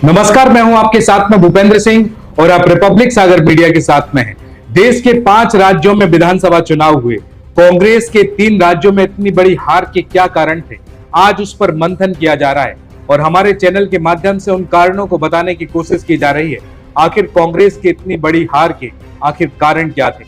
नमस्कार, मैं हूं आपके साथ में भूपेंद्र सिंह और आप रिपब्लिक सागर मीडिया के साथ में हैं। देश के 5 राज्यों में विधानसभा चुनाव हुए। कांग्रेस के 3 राज्यों में इतनी बड़ी हार के क्या कारण थे, आज उस पर मंथन किया जा रहा है और हमारे चैनल के माध्यम से उन कारणों को बताने की कोशिश की जा रही है। आखिर कांग्रेस की इतनी बड़ी हार के आखिर कारण क्या थे?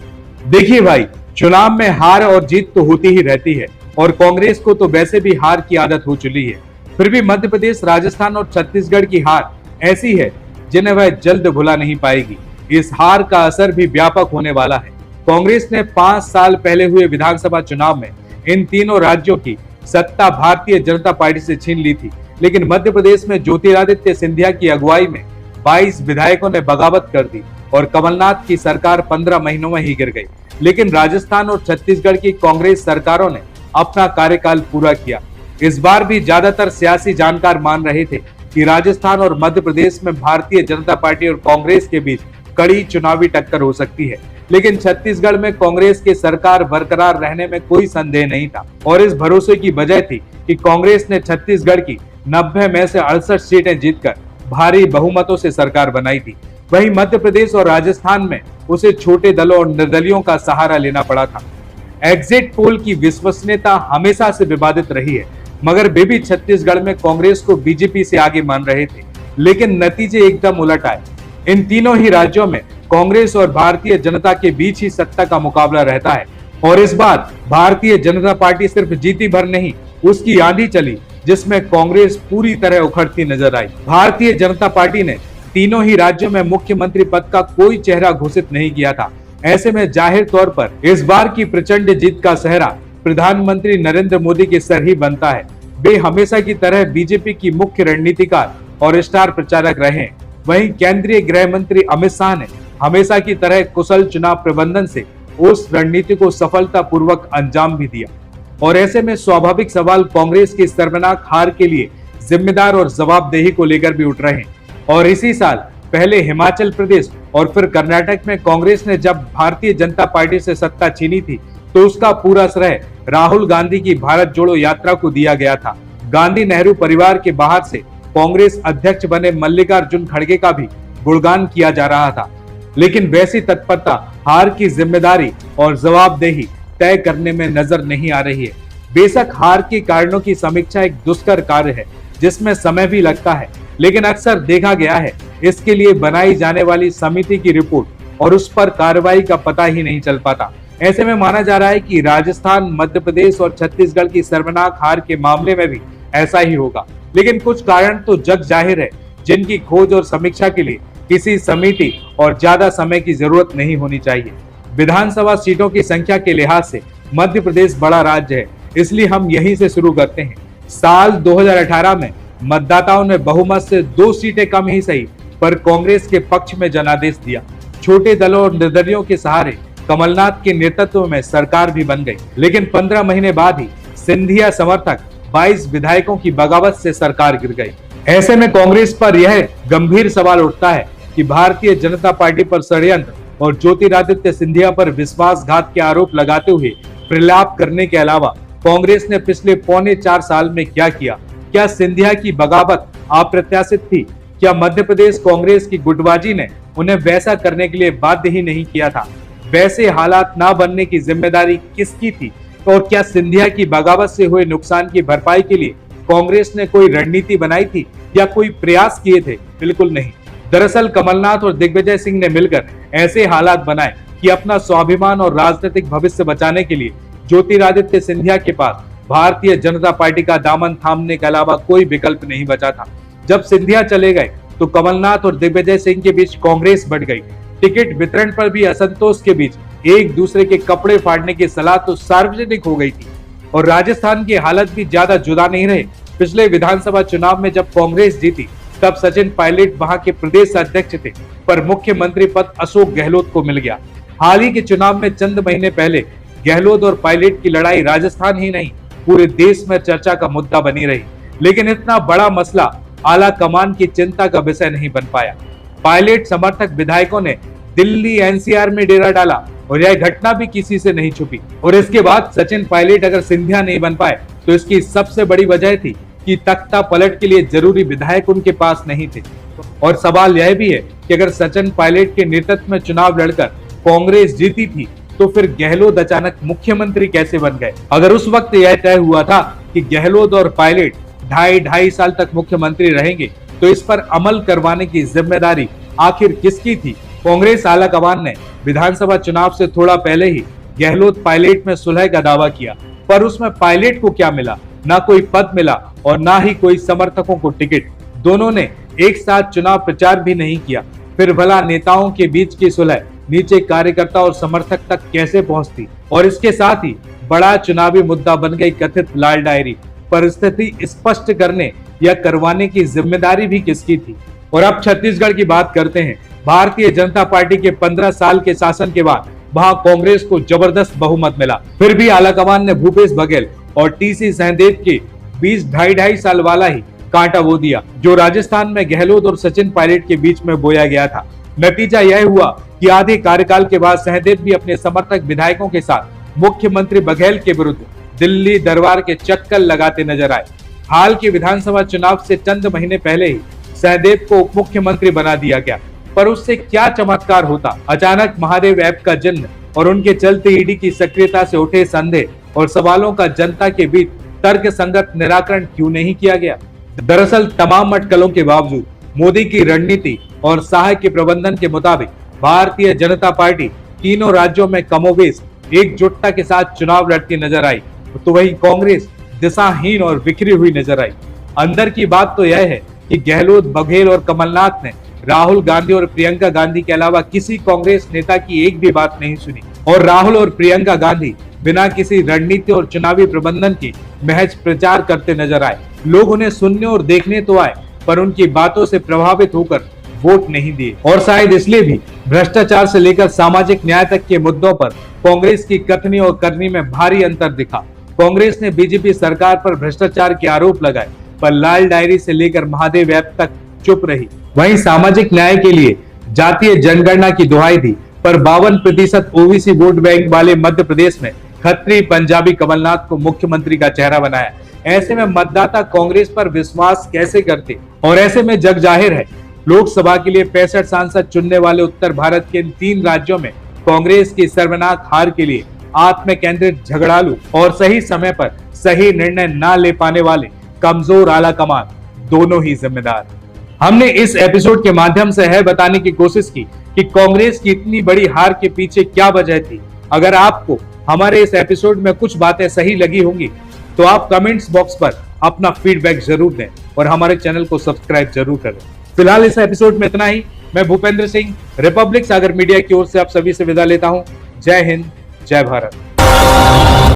देखिए भाई, चुनाव में हार और जीत तो होती ही रहती है और कांग्रेस को तो वैसे भी हार की आदत हो चुकी है। फिर भी मध्य प्रदेश, राजस्थान और छत्तीसगढ़ की हार ऐसी है जिन्हें वह जल्द भुला नहीं पाएगी। इस हार का असर भी व्यापक होने वाला है। कांग्रेस ने 5 साल पहले हुए विधानसभा चुनाव में इन तीनों राज्यों की सत्ता भारतीय जनता पार्टी से छीन ली थी, लेकिन मध्य प्रदेश में ज्योतिरादित्य सिंधिया की अगुवाई में 22 विधायकों ने बगावत कर दी और कमलनाथ की सरकार 15 महीनों में ही गिर गई। लेकिन राजस्थान और छत्तीसगढ़ की कांग्रेस सरकारों ने अपना कार्यकाल पूरा किया। इस बार भी ज्यादातर सियासी जानकार मान रहे थे कि राजस्थान और मध्य प्रदेश में भारतीय जनता पार्टी और कांग्रेस के बीच कड़ी चुनावी टक्कर हो सकती है, लेकिन छत्तीसगढ़ में कांग्रेस की सरकार बरकरार रहने में कोई संदेह नहीं था और इस भरोसे की वजह थी कि कांग्रेस ने छत्तीसगढ़ की 90 में से 68 सीटें जीतकर भारी बहुमतों से सरकार बनाई थी। वहीं मध्य प्रदेश और राजस्थान में उसे छोटे दलों और निर्दलियों का सहारा लेना पड़ा था। एग्जिट पोल की विश्वसनीयता हमेशा से विवादित रही है, मगर वे भी छत्तीसगढ़ में कांग्रेस को बीजेपी से आगे मान रहे थे, लेकिन नतीजे एकदम उलट आए। इन तीनों ही राज्यों में कांग्रेस और भारतीय जनता के बीच ही सत्ता का मुकाबला रहता है और इस बार भारतीय जनता पार्टी सिर्फ जीती भर नहीं, उसकी आंधी चली जिसमें कांग्रेस पूरी तरह उखड़ती नजर आई। भारतीय जनता पार्टी ने तीनों ही राज्यों में मुख्यमंत्री पद का कोई चेहरा घोषित नहीं किया था। ऐसे में जाहिर तौर पर इस बार की प्रचंड जीत का सेहरा प्रधानमंत्री नरेंद्र मोदी के सर ही बनता है। वे हमेशा की तरह बीजेपी की मुख्य रणनीतिकार और स्टार प्रचारक रहे। वहीं केंद्रीय गृह मंत्री अमित शाह ने हमेशा की तरह कुशल चुनाव प्रबंधन से उस रणनीति को सफलतापूर्वक अंजाम भी दिया। और ऐसे में स्वाभाविक सवाल कांग्रेस की शर्मनाक हार के लिए जिम्मेदार और जवाबदेही को लेकर भी उठ रहे हैं। और इसी साल पहले हिमाचल प्रदेश और फिर कर्नाटक में कांग्रेस ने जब भारतीय जनता पार्टी से सत्ता छीनी थी तो उसका पूरा श्रेय राहुल गांधी की भारत जोड़ो यात्रा को दिया गया था। गांधी नेहरू परिवार के बाहर से कांग्रेस अध्यक्ष बने मल्लिकार्जुन खड़गे का भी गुणगान किया जा रहा था, लेकिन वैसी तत्परता हार की जिम्मेदारी और जवाबदेही तय करने में नजर नहीं आ रही है। बेशक हार के कारणों की समीक्षा एक दुष्कर कार्य है जिसमें समय भी लगता है, लेकिन अक्सर देखा गया है इसके लिए बनाई जाने वाली समिति की रिपोर्ट और उस पर कार्रवाई का पता ही नहीं चल पाता। ऐसे में माना जा रहा है कि राजस्थान, मध्य प्रदेश और छत्तीसगढ़ की शर्मनाक हार के मामले में भी ऐसा ही होगा, लेकिन कुछ कारण तो जग जाहिर है जिनकी खोज और समीक्षा के लिए किसी समिति और ज्यादा समय की जरूरत नहीं होनी चाहिए। विधानसभा सीटों की संख्या के लिहाज से मध्य प्रदेश बड़ा राज्य है, इसलिए हम यहीं से शुरू करते हैं। साल 2018 में मतदाताओं ने बहुमत से 2 सीटें कम ही सही पर कांग्रेस के पक्ष में जनादेश दिया। छोटे दलों और निर्दलियों के सहारे कमलनाथ के नेतृत्व में सरकार भी बन गई, लेकिन 15 महीने बाद ही सिंधिया समर्थक 22 विधायकों की बगावत से सरकार गिर गई। ऐसे में कांग्रेस पर यह गंभीर सवाल उठता है कि भारतीय जनता पार्टी पर षड्यंत्र और ज्योतिरादित्य सिंधिया पर विश्वासघात के आरोप लगाते हुए प्रलाप करने के अलावा कांग्रेस ने पिछले पौने 4 साल में क्या किया? क्या सिंधिया की बगावत अप्रत्याशित थी? क्या मध्य प्रदेश कांग्रेस की गुटबाजी ने उन्हें वैसा करने के लिए बाध्य ही नहीं किया था? वैसे हालात ना बनने की जिम्मेदारी किसकी थी? और क्या सिंधिया की बगावत से हुए नुकसान की भरपाई के लिए कांग्रेस ने कोई रणनीति बनाई थी या कोई प्रयास किए थे? बिल्कुल नहीं। दरअसल कमलनाथ और दिग्विजय सिंह ने मिलकर ऐसे हालात बनाए कि अपना स्वाभिमान और राजनीतिक भविष्य बचाने के लिए ज्योतिरादित्य सिंधिया के पास भारतीय जनता पार्टी का दामन थामने के अलावा कोई विकल्प नहीं बचा था। जब सिंधिया चले गए तो कमलनाथ और दिग्विजय सिंह के बीच कांग्रेस बढ़ गई। टिकट वितरण पर भी असंतोष के बीच एक दूसरे के कपड़े फाड़ने की सलाह तो सार्वजनिक हो गई थी। और राजस्थान की हालत भी ज्यादा जुदा नहीं रहे। पिछले विधानसभा चुनाव में जब कांग्रेस जीती तब सचिन पायलट वहां के प्रदेश अध्यक्ष थे, पर मुख्यमंत्री पद अशोक गहलोत को मिल गया। हाल ही के चुनाव में चंद महीने पहले गहलोत और पायलट की लड़ाई राजस्थान ही नहीं पूरे देश में चर्चा का मुद्दा बनी रही, लेकिन इतना बड़ा मसला आला कमान की चिंता का विषय नहीं बन पाया। पायलट समर्थक विधायकों ने दिल्ली एनसीआर में डेरा डाला और यह घटना भी किसी से नहीं छुपी। और इसके बाद सचिन पायलट अगर सिंधिया नहीं बन पाए तो इसकी सबसे बड़ी वजह थी कि तख्ता पलट के लिए जरूरी विधायक उनके पास नहीं थे। और सवाल यह भी है कि अगर सचिन पायलट के नेतृत्व में चुनाव लड़कर कांग्रेस जीती थी तो फिर गहलोत अचानक मुख्यमंत्री कैसे बन गए। अगर उस वक्त यह तय हुआ था कि गहलोत और पायलट ढाई साल तक मुख्यमंत्री रहेंगे तो इस पर अमल करवाने की जिम्मेदारी आखिर किसकी थी। कांग्रेस आलाकमान ने विधानसभा चुनाव से थोड़ा पहले ही गहलोत पायलट में सुलह का दावा किया, पर उसमें पायलट को क्या मिला, ना कोई पद मिला और ना ही कोई समर्थकों को टिकट। दोनों ने एक साथ चुनाव प्रचार भी नहीं किया। फिर भला नेताओं के बीच की सुलह नीचे कार्यकर्ता और समर्थक तक कैसे पहुंचती। और इसके साथ ही बड़ा चुनावी मुद्दा बन गई कथित लाल डायरी। परिस्थिति स्पष्ट करने या करवाने की जिम्मेदारी भी किसकी थी। और अब छत्तीसगढ़ की बात करते हैं। भारतीय जनता पार्टी के 15 साल के शासन के बाद वहां कांग्रेस को जबरदस्त बहुमत मिला। फिर भी आलाकमान ने भूपेश बघेल और टीसी सहदेव के बीच ढाई साल वाला ही कांटा बो दिया जो राजस्थान में गहलोत और सचिन पायलट के बीच में बोया गया था। नतीजा यह हुआ कि आधे कार्यकाल के बाद सहदेव भी अपने समर्थक विधायकों के साथ मुख्यमंत्री बघेल के विरुद्ध दिल्ली दरबार के चक्कर लगाते नजर आए। हाल के विधानसभा चुनाव से चंद महीने पहले ही सहदेव को उप मुख्यमंत्री बना दिया गया, पर उससे क्या चमत्कार होता। अचानक महादेव ऐप का जन्म और उनके चलते ईडी की सक्रियता से उठे संदेह और सवालों का जनता के बीच तर्क संगत निराकरण क्यों नहीं किया गया। दरअसल तमाम अटकलों के बावजूद मोदी की रणनीति और शाह के प्रबंधन के मुताबिक भारतीय जनता पार्टी तीनों राज्यों में कमोबेश एकजुटता के साथ चुनाव लड़ती नजर आई, तो वही कांग्रेस दिशाहीन और बिखरी हुई नजर आई। अंदर की बात तो यह है कि गहलोत, बघेल और कमलनाथ ने राहुल गांधी और प्रियंका गांधी के अलावा किसी कांग्रेस नेता की एक भी बात नहीं सुनी। और राहुल और प्रियंका गांधी बिना किसी रणनीति और चुनावी प्रबंधन के महज प्रचार करते नजर आए। लोग उन्हें सुनने और देखने तो आए, पर उनकी बातों से प्रभावित होकर वोट नहीं दिए। और शायद इसलिए भी भ्रष्टाचार से लेकर सामाजिक न्याय तक के मुद्दों पर कांग्रेस की कथनी और करनी में भारी अंतर दिखा। कांग्रेस ने बीजेपी सरकार पर भ्रष्टाचार के आरोप लगाए, पर लाल डायरी से लेकर महादेव ऐप तक चुप रही। वहीं सामाजिक न्याय के लिए जातीय जनगणना की दुहाई दी, पर 52% ओबीसी वोट बैंक वाले मध्य प्रदेश में खत्री पंजाबी कमलनाथ को मुख्यमंत्री का चेहरा बनाया। ऐसे में मतदाता कांग्रेस पर विश्वास कैसे करते। और ऐसे में जग जाहिर है, लोकसभा के लिए 65 सांसद चुनने वाले उत्तर भारत के इन 3 राज्यों में कांग्रेस की सर्वनाश हार के लिए आत्म केंद्रित, झगड़ालू और सही समय पर सही निर्णय न ले पाने वाले कमजोर आलाकमान दोनों ही जिम्मेदार। हमने इस एपिसोड के माध्यम से यह बताने की कोशिश की कि कांग्रेस की इतनी बड़ी हार के पीछे क्या वजह थी। अगर आपको हमारे इस एपिसोड में कुछ बातें सही लगी होंगी तो आप कमेंट्स बॉक्स पर अपना फीडबैक जरूर दें और हमारे चैनल को सब्सक्राइब जरूर करें। फिलहाल इस एपिसोड में इतना ही। मैं भूपेंद्र सिंह रिपब्लिक सागर मीडिया की ओर से आप सभी से विदा लेता हूं। जय हिंद, जय भारत।